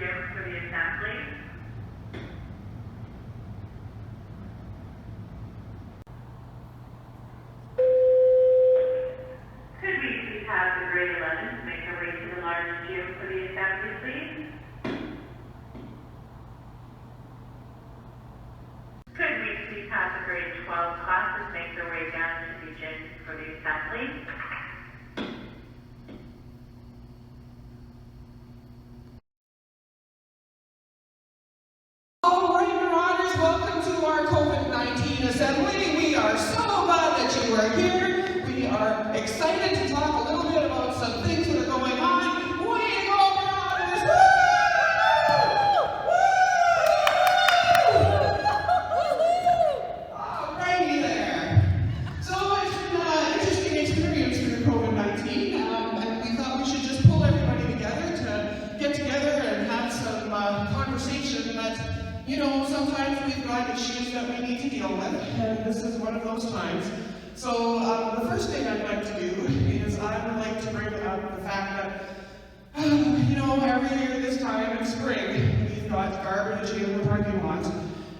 gym for the assembly. Could we please have the grade 11s make their way to the large gym for the assembly, please? Could we please have the grade 12 classes make their way down to the gym for the assembly? All right, Marauders, welcome to our COVID-19 assembly. We are so glad that you are here. We are excited to talk a little bit about some things that are going on. Way to go, Marauders! Woo! Alrighty there. So it's been an interesting experience through COVID-19, and we thought we should just pull everybody together to get together and have some conversation that, you know, sometimes we've got issues that we need to deal with, and this is one of those times. So the first thing I'd like to do is I would like to bring up the fact that, you know, every year this time in spring, we've got garbage in the parking lot,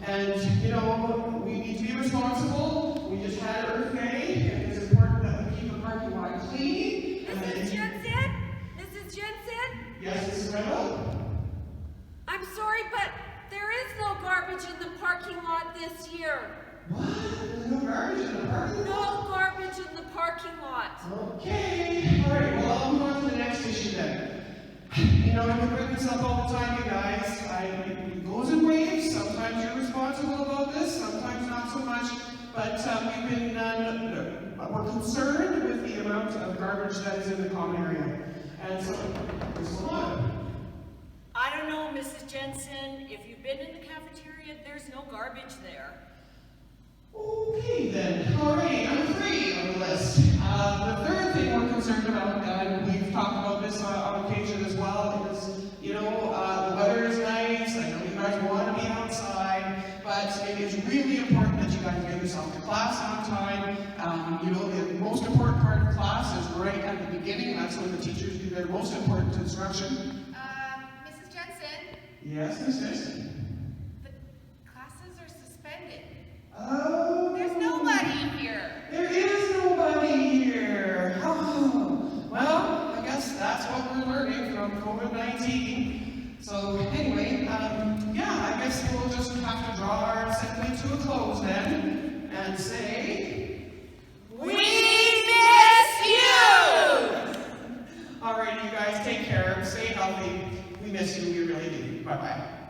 and, you know, we need to be responsible. We just had Earth Day, and it's important that we keep the parking lot clean. Mrs. Jensen? Mrs. Jensen? Yes, this is Reba. I'm sorry, but there is no garbage in the parking lot this year. What? There's no garbage in the parking lot? No garbage in the parking lot. Okay. All right, well, I'll move on to the next issue then. You know, I bring this up all the time, you guys. It goes in waves. Sometimes you're responsible about this, sometimes not so much. But we're concerned with the amount of garbage that is in the common area. And so, there's a lot. I don't know, Mrs. Jensen. If you've been in the cafeteria, there's no garbage there. Okay then. Alrighty, number 3 on the list. The third thing we're concerned about, and we've talked about this on occasion as well, is, you know, the weather is nice. I know you guys want to be outside, but it is really important that you guys get yourself to class on time. You know, the most important part of class is right at the beginning. That's when the teachers do their most important instruction. Yes, Mrs. The classes are suspended. Oh. There's nobody here. There is nobody here. Oh. Well, I guess that's what we're learning from COVID-19. So anyway, yeah, I guess we'll just have to draw our assembly to a close then and say, We miss you! All right, you guys, take care. Stay healthy. We miss you. We really do. Bye-bye.